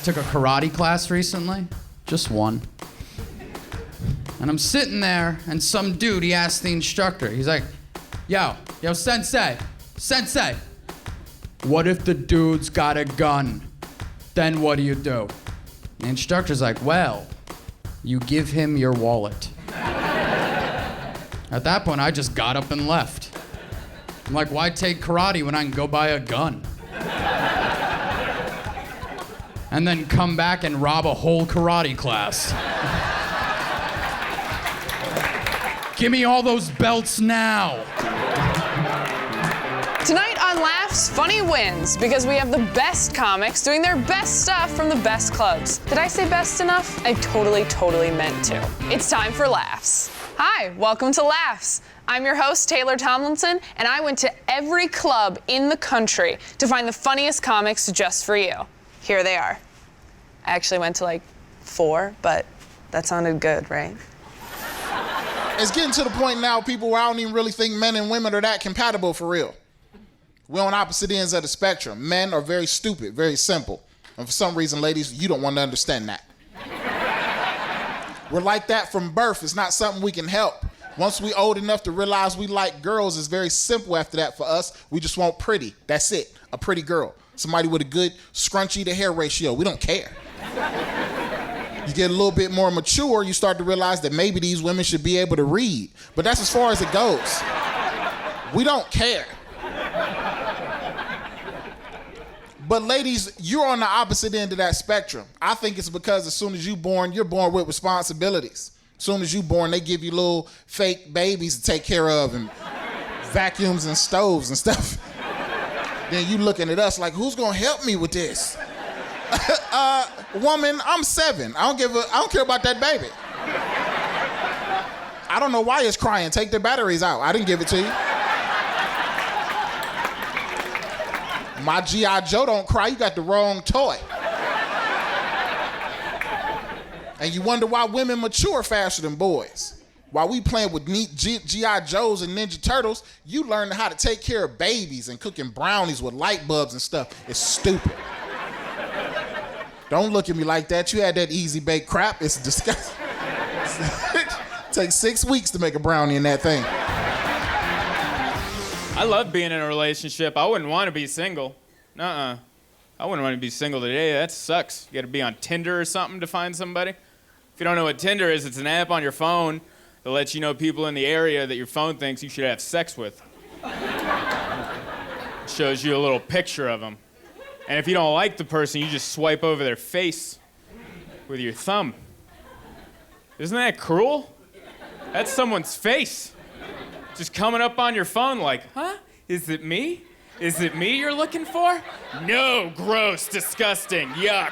Took a karate class recently, just one. And I'm sitting there, and some dude, he asked the instructor, he's like, yo, sensei, what if the dude's got a gun? Then what do you do? The instructor's like, well, you give him your wallet. At that point, I just got up and left. I'm like, why take karate when I can go buy a gun? And then come back and rob a whole karate class. Give me all those belts now. Tonight on Laughs, Funny wins because we have the best comics doing their best stuff from the best clubs. Did I say best enough? I totally meant to. It's time for Laughs. Hi, welcome to Laughs. I'm your host, Taylor Tomlinson, and I went to every club in the country to find the funniest comics just for you. Here they are. I actually went to like 4, but that sounded good, right? It's getting to the point now, people, where I don't even really think men and women are that compatible for real. We're on opposite ends of the spectrum. Men are very stupid, very simple. And for some reason, ladies, you don't want to understand that. We're like that from birth. It's not something we can help. Once we old enough to realize we like girls, it's very simple after that for us. We just want pretty. That's it. A pretty girl. Somebody with a good scrunchy to hair ratio. We don't care. You get a little bit more mature, you start to realize that maybe these women should be able to read. But that's as far as it goes. We don't care. But ladies, you're on the opposite end of that spectrum. I think it's because as soon as you're born with responsibilities. As soon as you're born, they give you little fake babies to take care of and vacuums and stoves and stuff. Then you looking at us like, who's gonna help me with this? Woman, I'm 7. I don't care about that baby. I don't know why it's crying. Take the batteries out. I didn't give it to you. My G.I. Joe don't cry. You got the wrong toy. And you wonder why women mature faster than boys. While we playing with neat G.I. Joes and Ninja Turtles, you learn how to take care of babies and cooking brownies with light bulbs and stuff. It's stupid. Don't look at me like that. You had that easy baked crap. It's disgusting. Takes 6 weeks to make a brownie in that thing. I love being in a relationship. I wouldn't want to be single. I wouldn't want to be single today. That sucks. You got to be on Tinder or something to find somebody. If you don't know what Tinder is, it's an app on your phone that lets you know people in the area that your phone thinks you should have sex with. It shows you a little picture of them. And if you don't like the person, you just swipe over their face with your thumb. Isn't that cruel? That's someone's face. Just coming up on your phone like, huh? Is it me? Is it me you're looking for? No, gross, disgusting, yuck.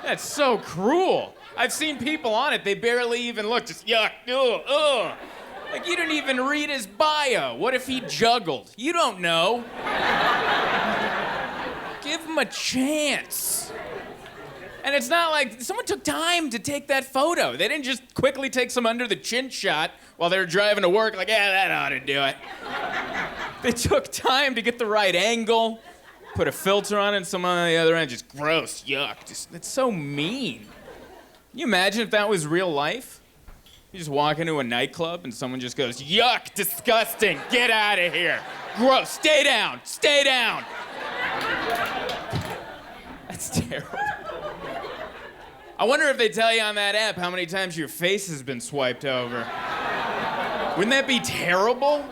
That's so cruel. I've seen people on it, they barely even look, just yuck, ugh. Like, you didn't even read his bio. What if he juggled? You don't know. Give him a chance. And it's not like someone took time to take that photo. They didn't just quickly take some under the chin shot while they were driving to work, like, yeah, that ought to do it. They took time to get the right angle, put a filter on it, and someone on the other end, just gross, yuck. It's so mean. Can you imagine if that was real life? You just walk into a nightclub and someone just goes, yuck, disgusting, get out of here. Gross, stay down. That's terrible. I wonder if they tell you on that app how many times your face has been swiped over. Wouldn't that be terrible?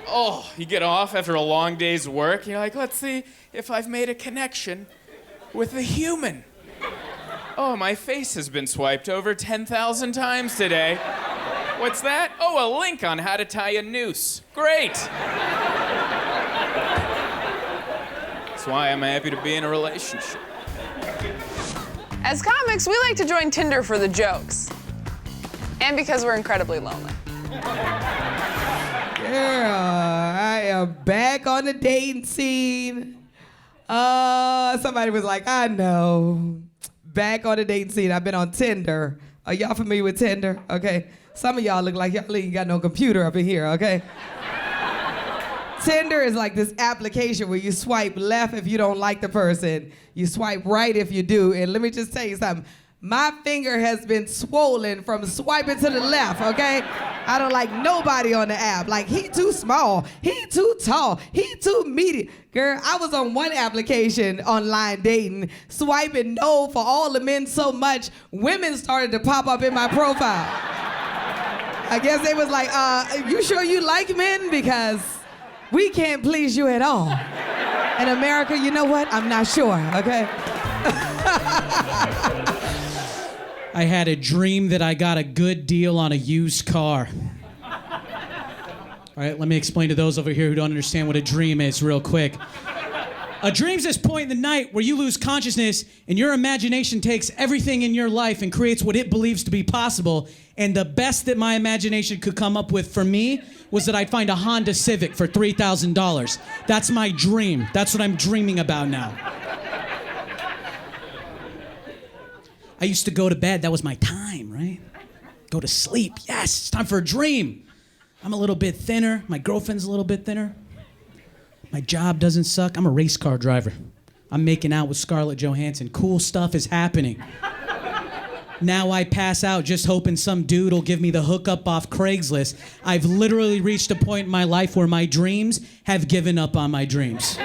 Oh, you get off after a long day's work, you're like, let's see if I've made a connection with a human. Oh, my face has been swiped over 10,000 times today. What's that? Oh, a link on how to tie a noose. Great. That's why I'm happy to be in a relationship. As comics, we like to join Tinder for the jokes. And because we're incredibly lonely. Girl, I am back on the dating scene. Somebody was like, I know. Back on the dating scene. I've been on Tinder. Are y'all familiar with Tinder? Okay. Some of y'all look like y'all ain't got no computer up in here, okay? Tinder is like this application where you swipe left if you don't like the person, you swipe right if you do. And let me just tell you something. My finger has been swollen from swiping to the left, okay? I don't like nobody on the app. Like, he too small, he too tall, he too meaty. Girl, I was on one application online dating, swiping no for all the men so much, women started to pop up in my profile. I guess they was like, you sure you like men? Because we can't please you at all. In America, you know what? I'm not sure, okay? I had a dream that I got a good deal on a used car. All right, let me explain to those over here who don't understand what a dream is real quick. A dream's this point in the night where you lose consciousness and your imagination takes everything in your life and creates what it believes to be possible. And the best that my imagination could come up with for me was that I'd find a Honda Civic for $3,000. That's my dream. That's what I'm dreaming about now. I used to go to bed. That was my time, right? Go to sleep. Yes, it's time for a dream. I'm a little bit thinner. My girlfriend's a little bit thinner. My job doesn't suck. I'm a race car driver. I'm making out with Scarlett Johansson. Cool stuff is happening. Now I pass out just hoping some dude will give me the hookup off Craigslist. I've literally reached a point in my life where my dreams have given up on my dreams.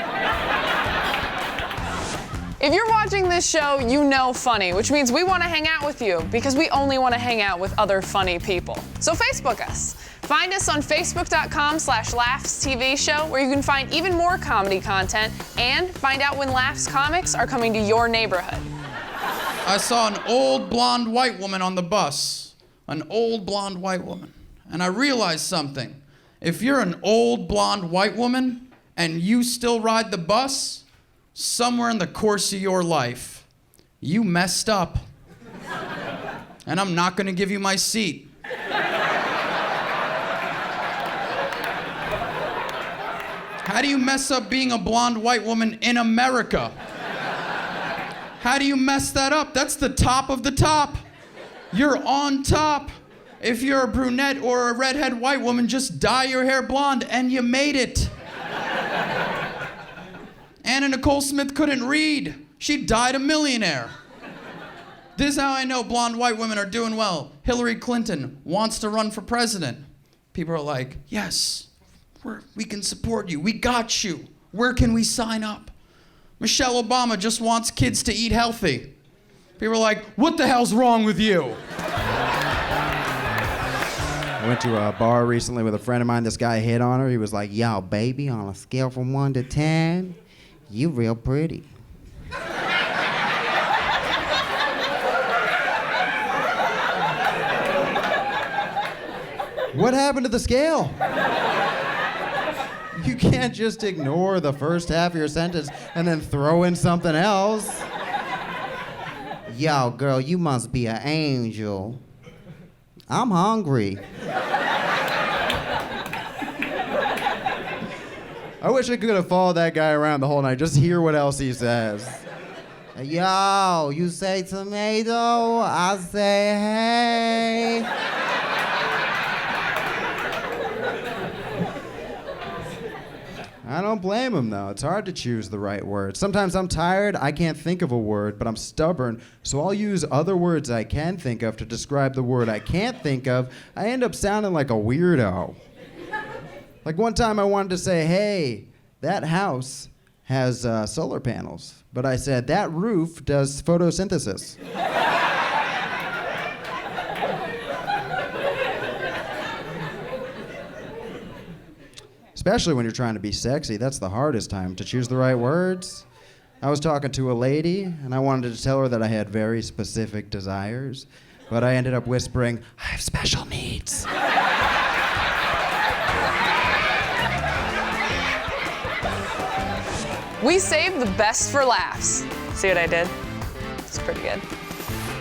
If you're watching this show, you know funny, which means we want to hang out with you because we only want to hang out with other funny people. So Facebook us. Find us on facebook.com/LaughsTV show, where you can find even more comedy content and find out when Laughs comics are coming to your neighborhood. I saw an old blonde white woman on the bus. An old blonde white woman. And I realized something. If you're an old blonde white woman and you still ride the bus, somewhere in the course of your life, you messed up. And I'm not gonna give you my seat. How do you mess up being a blonde white woman in America? How do you mess that up? That's the top of the top. You're on top. If you're a brunette or a redhead white woman, just dye your hair blonde and you made it. Anna Nicole Smith couldn't read. She died a millionaire. This is how I know blonde white women are doing well. Hillary Clinton wants to run for president. People are like, yes, we can support you. We got you. Where can we sign up? Michelle Obama just wants kids to eat healthy. People are like, what the hell's wrong with you? I went to a bar recently with a friend of mine. This guy hit on her. He was like, yo, baby, on a scale from 1 to 10, you real pretty. What happened to the scale? You can't just ignore the first half of your sentence and then throw in something else. Yo, girl, you must be an angel. I'm hungry. I wish I could have followed that guy around the whole night. Just hear what else he says. Yo, you say tomato, I say hey. I don't blame him, though. It's hard to choose the right word. Sometimes I'm tired, I can't think of a word, but I'm stubborn, so I'll use other words I can think of to describe the word I can't think of. I end up sounding like a weirdo. Like one time I wanted to say, hey, that house has solar panels, but I said, that roof does photosynthesis. Especially when you're trying to be sexy, that's the hardest time, to choose the right words. I was talking to a lady, and I wanted to tell her that I had very specific desires, but I ended up whispering, I have special needs. We saved the best for laughs. See what I did? It's pretty good.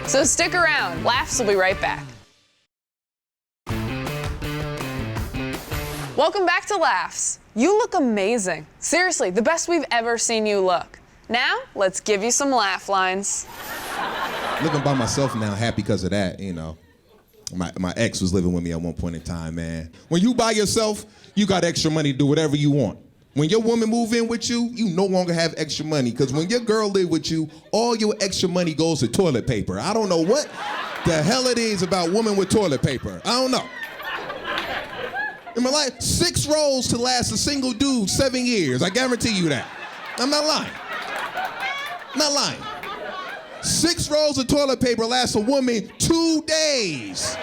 So stick around. Laughs will be right back. Welcome back to Laughs. You look amazing. Seriously, the best we've ever seen you look. Now, let's give you some laugh lines. Living by myself now, happy because of that, you know. My ex was living with me at one point in time, man. When you by yourself, you got extra money to do whatever you want. When your woman move in with you, you no longer have extra money. Because when your girl live with you, all your extra money goes to toilet paper. I don't know what the hell it is about women with toilet paper. I don't know. In my life, 6 rolls to last a single dude 7 years. I guarantee you that. I'm not lying. Not lying. 6 rolls of toilet paper lasts a woman 2 days.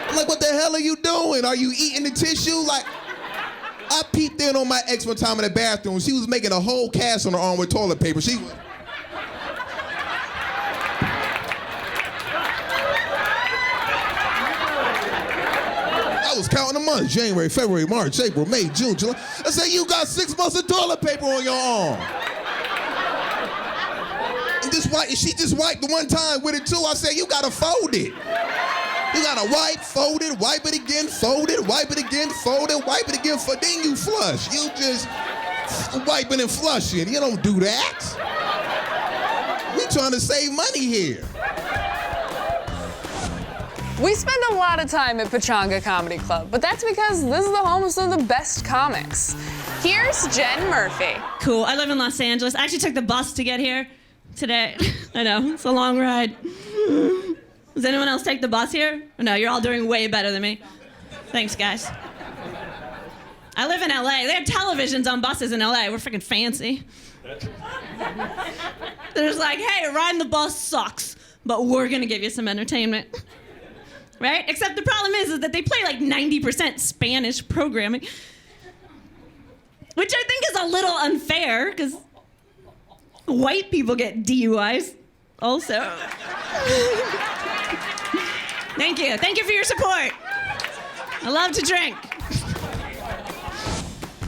I'm like, what the hell are you doing? Are you eating the tissue? Like, I peeped in on my ex one time in the bathroom. She was making a whole cast on her arm with toilet paper. She was... I was counting the months. January, February, March, April, May, June, July. I said, you got 6 months of toilet paper on your arm. And she just wiped the one time with it too. I said, you gotta fold it. You gotta wipe, fold it, wipe it again, fold it, wipe it again, fold it, wipe it again, then you flush. You just wiping and flushing. You don't do that. We trying to save money here. We spend a lot of time at Pechanga Comedy Club, but that's because this is the home of some of the best comics. Here's Jenn Murphy. Cool, I live in Los Angeles. I actually took the bus to get here today. I know, it's a long ride. Does anyone else take the bus here? No, you're all doing way better than me. Thanks, guys. I live in LA. They have televisions on buses in LA. We're freaking fancy. They're just like, hey, riding the bus sucks, but we're gonna give you some entertainment. Right? Except the problem is that they play like 90% Spanish programming, which I think is a little unfair, because white people get DUIs also. Thank you. Thank you for your support. I love to drink.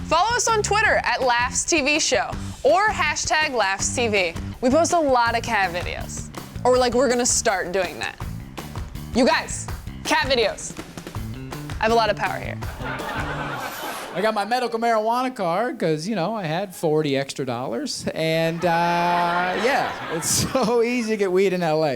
Follow us on Twitter at Laughs TV Show or hashtag Laughs TV. We post a lot of cat videos. Or like we're gonna start doing that. You guys, cat videos. I have a lot of power here. I got my medical marijuana card because, you know, I had $40 extra. And yeah, it's so easy to get weed in LA.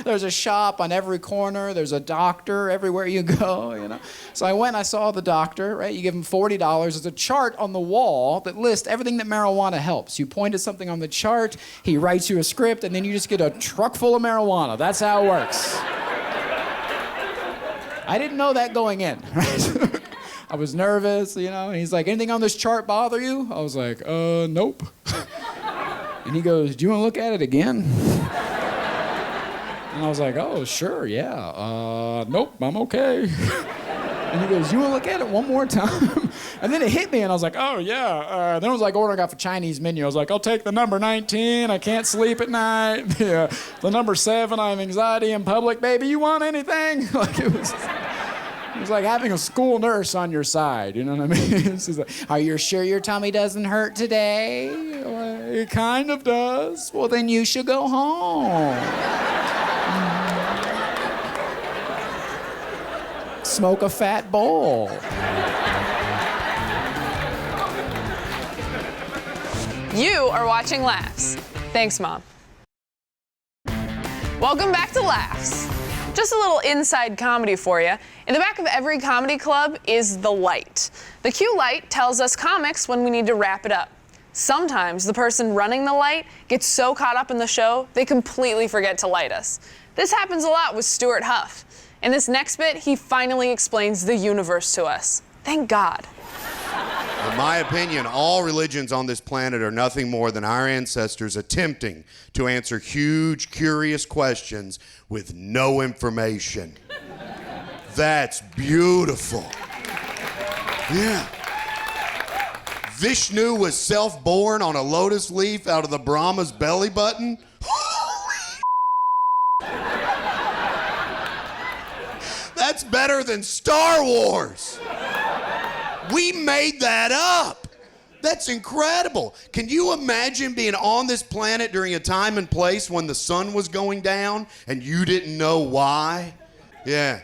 There's a shop on every corner. There's a doctor everywhere you go, you know. So I went and I saw the doctor, right? You give him $40. There's a chart on the wall that lists everything that marijuana helps. You point at something on the chart, he writes you a script, and then you just get a truck full of marijuana. That's how it works. I didn't know that going in, right? I was nervous, you know, and he's like, anything on this chart bother you? I was like, nope. And he goes, do you want to look at it again? And I was like, oh, sure, yeah. Nope, I'm okay. And he goes, you want to look at it one more time? And then it hit me, and I was like, oh, yeah. Then it was like ordering off a Chinese menu. I was like, I'll take the number 19. I can't sleep at night. Yeah. The number 7, I have anxiety in public. Baby, you want anything? Like, it was like having a school nurse on your side, you know what I mean? It's just like, are you sure your tummy doesn't hurt today? Well, it kind of does. Well, then you should go home. Smoke a fat bowl. You are watching Laughs. Thanks, Mom. Welcome back to Laughs. Just a little inside comedy for you. In the back of every comedy club is the light. The cue light tells us comics when we need to wrap it up. Sometimes the person running the light gets so caught up in the show, they completely forget to light us. This happens a lot with Stewart Huff. In this next bit, he finally explains the universe to us. Thank God. In my opinion, all religions on this planet are nothing more than our ancestors attempting to answer huge, curious questions with no information. That's beautiful. Yeah. Vishnu was self-born on a lotus leaf out of the Brahma's belly button? That's better than Star Wars. We made that up. That's incredible. Can you imagine being on this planet during a time and place when the sun was going down and you didn't know why? Yeah.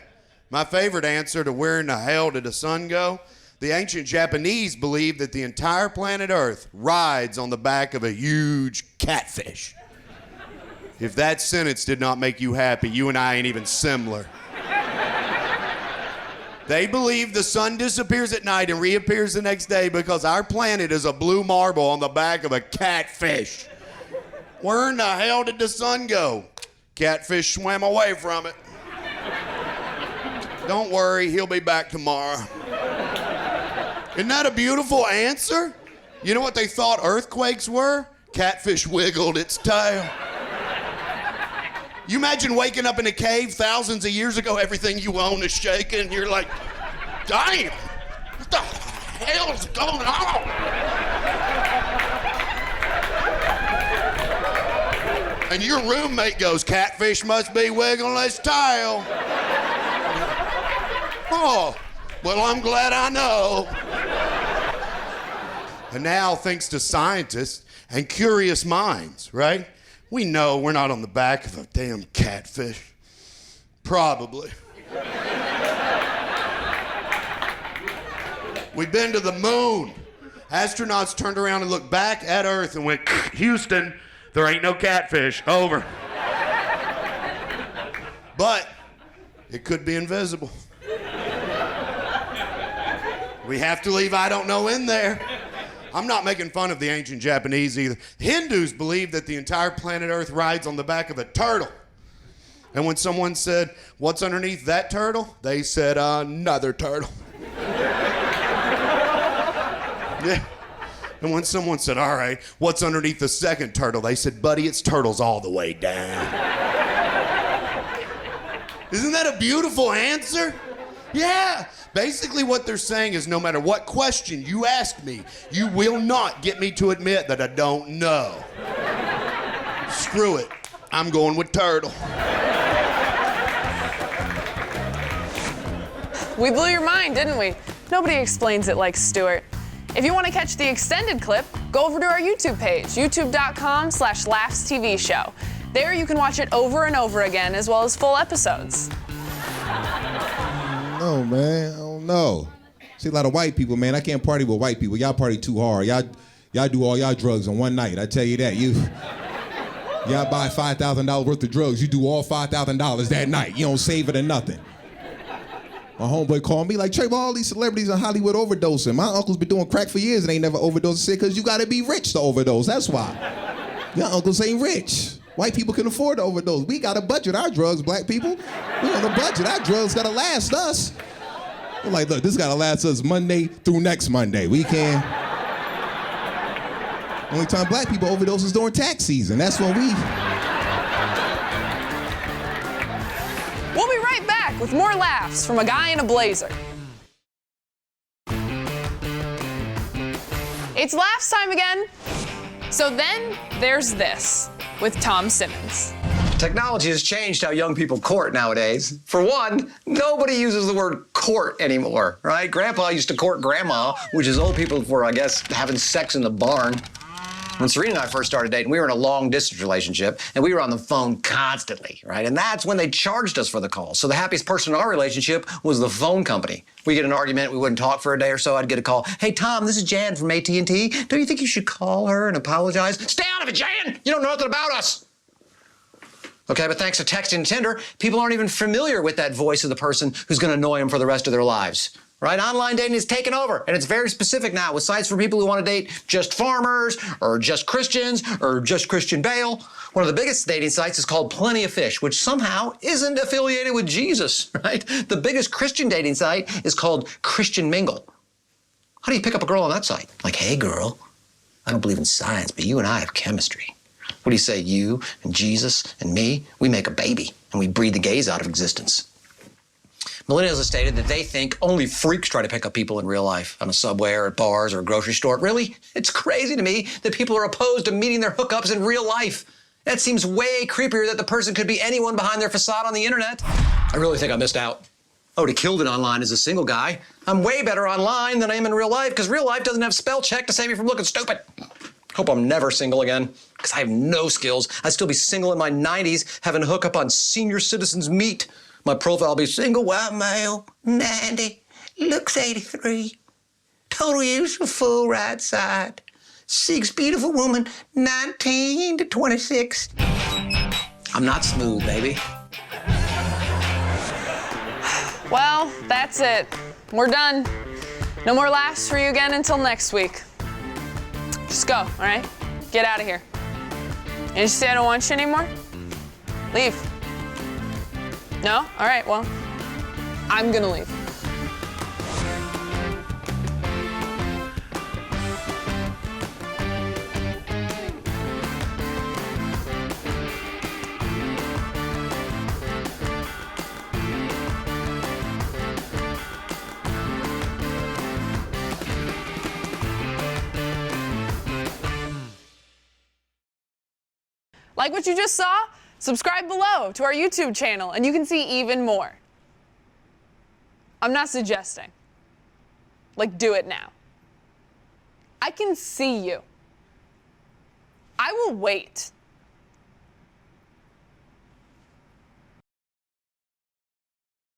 My favorite answer to where in the hell did the sun go? The ancient Japanese believed that the entire planet Earth rides on the back of a huge catfish. If that sentence did not make you happy, you and I ain't even similar. They believe the sun disappears at night and reappears the next day because our planet is a blue marble on the back of a catfish. Where in the hell did the sun go? Catfish swam away from it. Don't worry, he'll be back tomorrow. Isn't that a beautiful answer? You know what they thought earthquakes were? Catfish wiggled its tail. You imagine waking up in a cave thousands of years ago, everything you own is shaking, and you're like, damn, what the hell's going on? And your roommate goes, catfish must be wiggling its tail. Oh, well, I'm glad I know. And now, thanks to scientists and curious minds, right? We know we're not on the back of a damn catfish. Probably. We've been to the moon. Astronauts turned around and looked back at Earth and went, Houston, there ain't no catfish. Over. But it could be invisible. We have to leave I don't know in there. I'm not making fun of the ancient Japanese either. Hindus believe that the entire planet Earth rides on the back of a turtle. And when someone said, what's underneath that turtle? They said, another turtle. Yeah. And when someone said, all right, what's underneath the second turtle? They said, buddy, it's turtles all the way down. Isn't that a beautiful answer? Yeah. Basically what they're saying is no matter what question you ask me, you will not get me to admit that I don't know. Screw it. I'm going with turtle. We blew your mind, didn't we? Nobody explains it like Stewart. If you want to catch the extended clip, go over to our YouTube page, youtube.com/laughstvshow. There you can watch it over and over again, as well as full episodes. No, man, I don't know. See, a lot of white people, man, I can't party with white people. Y'all party too hard. Y'all do all y'all drugs in one night, I tell you that. Y'all buy $5,000 worth of drugs. You do all $5,000 that night. You don't save it or nothing. My homeboy called me like, Trey, well, all these celebrities in Hollywood overdosing. My uncle's been doing crack for years and ain't never overdosed. I said, because you got to be rich to overdose. That's why. Your uncles ain't rich. White people can afford to overdose. We got to budget our drugs, black people. We on a budget. Our drugs got to last us. We're like, look, this got to last us Monday through next Monday. We can't. Only time black people overdose is during tax season. That's when we... We'll be right back with more laughs from a guy in a blazer. It's laughs time again. So then there's this with Tom Simmons. Technology has changed how young people court nowadays. For one, nobody uses the word court anymore, right? Grandpa used to court grandma, which is old people for, I guess, having sex in the barn. When Serena and I first started dating, we were in a long-distance relationship, and we were on the phone constantly, right? And that's when they charged us for the call. So the happiest person in our relationship was the phone company. We get an argument, we wouldn't talk for a day or so, I'd get a call. Hey, Tom, this is Jen from AT&T. Don't you think you should call her and apologize? Stay out of it, Jen! You don't know nothing about us! Okay, but thanks to texting and Tinder, people aren't even familiar with that voice of the person who's gonna annoy them for the rest of their lives. Right? Online dating is taken over, and it's very specific now with sites for people who want to date just farmers, or just Christians, or just Christian Bale. One of the biggest dating sites is called Plenty of Fish, which somehow isn't affiliated with Jesus, right? The biggest Christian dating site is called Christian Mingle. How do you pick up a girl on that site? Like, hey girl, I don't believe in science, but you and I have chemistry. What do you say, you and Jesus and me, we make a baby, and we breed the gays out of existence. Millennials have stated that they think only freaks try to pick up people in real life, on a subway or at bars or a grocery store. Really? It's crazy to me that people are opposed to meeting their hookups in real life. That seems way creepier that the person could be anyone behind their facade on the internet. I really think I missed out. I would have killed it online as a single guy. I'm way better online than I am in real life because real life doesn't have spell check to save me from looking stupid. Hope I'm never single again because I have no skills. I'd still be single in my 90s having a hookup on Senior Citizens Meet. My profile will be single white male, 90, looks 83, total use for full right side, 6 beautiful woman, 19 to 26. I'm not smooth, baby. Well, that's it. We're done. No more laughs for you again until next week. Just go, all right? Get out of here. And you say I don't want you anymore? Leave. No? All right, well, I'm gonna leave. Like what you just saw? Subscribe below to our YouTube channel and you can see even more. I'm not suggesting. Like, do it now. I can see you. I will wait.